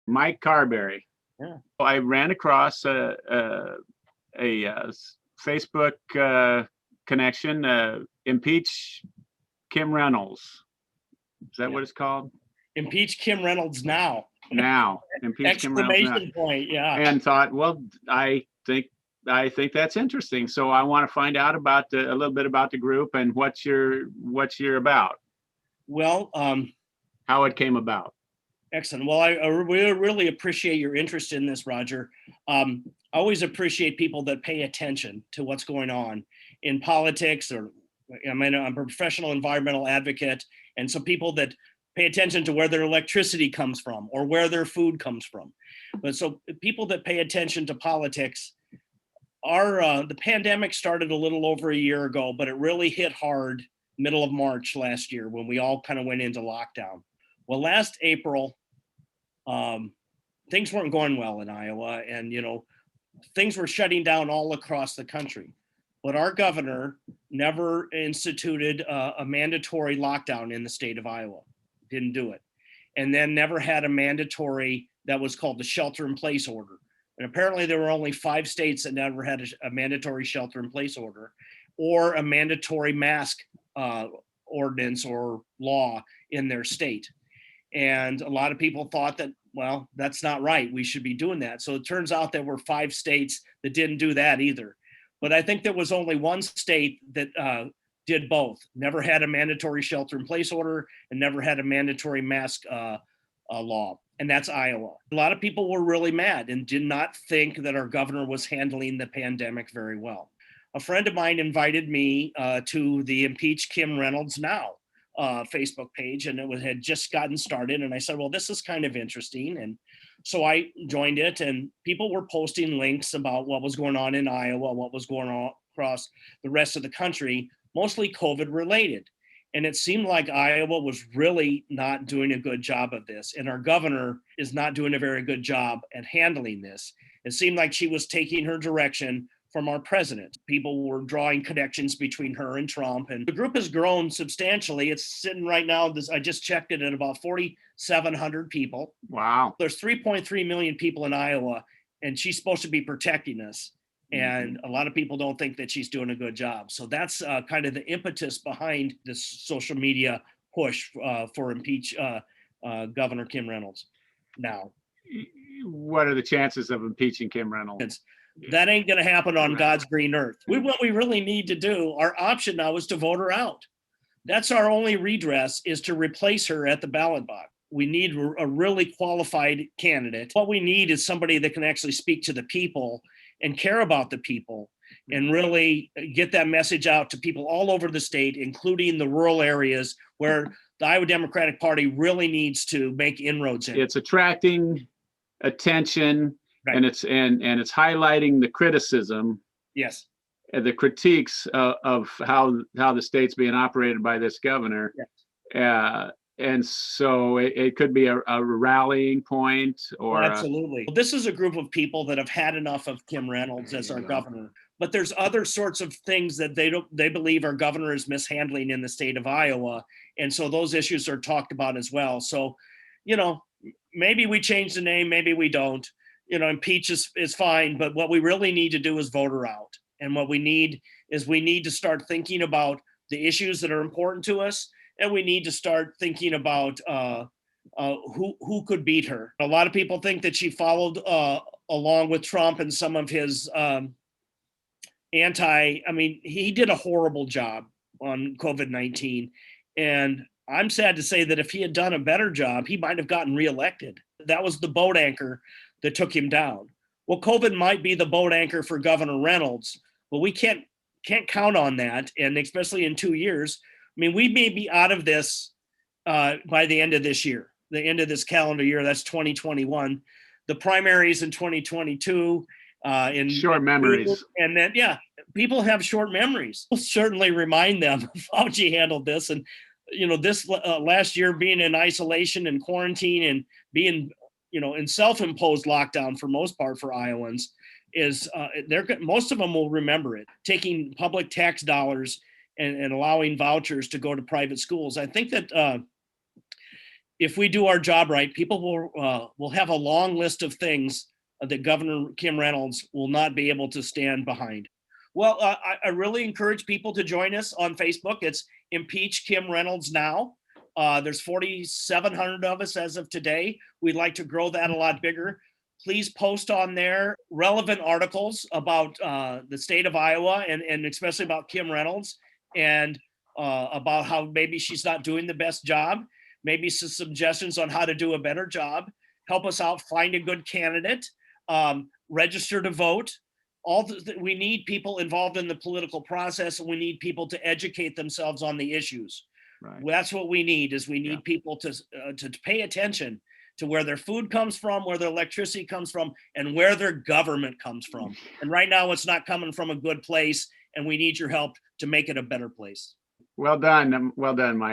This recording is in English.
Mike Carberry. Yeah. I ran across a Facebook connection, Impeach Kim Reynolds. Is that what it's called? Impeach Kim Reynolds now. Now, impeach Kim Reynolds now. Exclamation point, yeah. And thought, well, I think that's interesting. So I want to find out about a little bit about the group and what you're about. Well, how it came about. Excellent. Well, I really appreciate your interest in this, Rodger. I always appreciate people that pay attention to what's going on in politics, or I'm a professional environmental advocate, and so people that pay attention to where their electricity comes from or where their food comes from. But so people that pay attention to politics, the pandemic started a little over a year ago, but it really hit hard middle of March last year when we all kind of went into lockdown. Well, last April, things weren't going well in Iowa, and things were shutting down all across the country. But our governor never instituted a mandatory lockdown in the state of Iowa. Didn't do it. And then never had a mandatory that was called the shelter-in-place order. And apparently there were only 5 states that never had a mandatory shelter-in-place order or a mandatory mask ordinance or law in their state. And a lot of people thought that, well, that's not right. We should be doing that. So it turns out there were 5 states that didn't do that either. But I think there was only one state that did both. Never had a mandatory shelter-in-place order and never had a mandatory mask law. And that's Iowa. A lot of people were really mad and did not think that our governor was handling the pandemic very well. A friend of mine invited me to the Impeach Kim Reynolds Now Facebook page, and it had just gotten started. And I said, well, this is kind of interesting. And so I joined it, and people were posting links about what was going on in Iowa, what was going on across the rest of the country, mostly COVID related. And it seemed like Iowa was really not doing a good job of this. And our governor is not doing a very good job at handling this. It seemed like she was taking her direction from our president. People were drawing connections between her and Trump, and the group has grown substantially. It's sitting right now, I just checked it, at about 4,700 people. Wow. There's 3.3 million people in Iowa, and she's supposed to be protecting us. And a lot of people don't think that she's doing a good job. So that's kind of the impetus behind this social media push for impeach Governor Kim Reynolds now. What are the chances of impeaching Kim Reynolds? That ain't going to happen on God's green earth. What we really need to do, our option now is to vote her out. That's our only redress, is to replace her at the ballot box. We need a really qualified candidate. What we need is somebody that can actually speak to the people and care about the people and really get that message out to people all over the state, including the rural areas where the Iowa Democratic Party really needs to make inroads in. It's attracting attention. Right. And it's highlighting the criticism, yes, the critiques of how the state's being operated by this governor, yes. And so it could be a rallying point, or absolutely. This is a group of people that have had enough of Kim Reynolds as our governor. But there's other sorts of things that they believe our governor is mishandling in the state of Iowa, and so those issues are talked about as well. So, maybe we change the name, maybe we don't. Impeach is fine, but what we really need to do is vote her out. And what we need to start thinking about the issues that are important to us, and we need to start thinking about who could beat her. A lot of people think that she followed along with Trump and some of his he did a horrible job on COVID-19. And I'm sad to say that if he had done a better job, he might have gotten reelected. That was the boat anchor that took him down. Well, COVID might be the boat anchor for Governor Reynolds, but we can't count on that. And especially in 2 years, we may be out of this by the end of this year, the end of this calendar year. That's 2021. The primaries in 2022. Short memories. And then, people have short memories. We'll certainly remind them of how she handled this. And, this last year being in isolation and quarantine and being in self-imposed lockdown for most part for Iowans is most of them will remember it. Taking public tax dollars and allowing vouchers to go to private schools. I think that if we do our job right, people will have a long list of things that Governor Kim Reynolds will not be able to stand behind. Well, I really encourage people to join us on Facebook. It's Impeach Kim Reynolds Now. There's 4,700 of us as of today. We'd like to grow that a lot bigger. Please post on there relevant articles about the state of Iowa and especially about Kim Reynolds and about how maybe she's not doing the best job, maybe some suggestions on how to do a better job. Help us out, find a good candidate, register to vote. We need people involved in the political process, and we need people to educate themselves on the issues. Right. That's what we need, is we need people to pay attention to where their food comes from, where their electricity comes from, and where their government comes from. And right now it's not coming from a good place, and we need your help to make it a better place. Well done, Mike.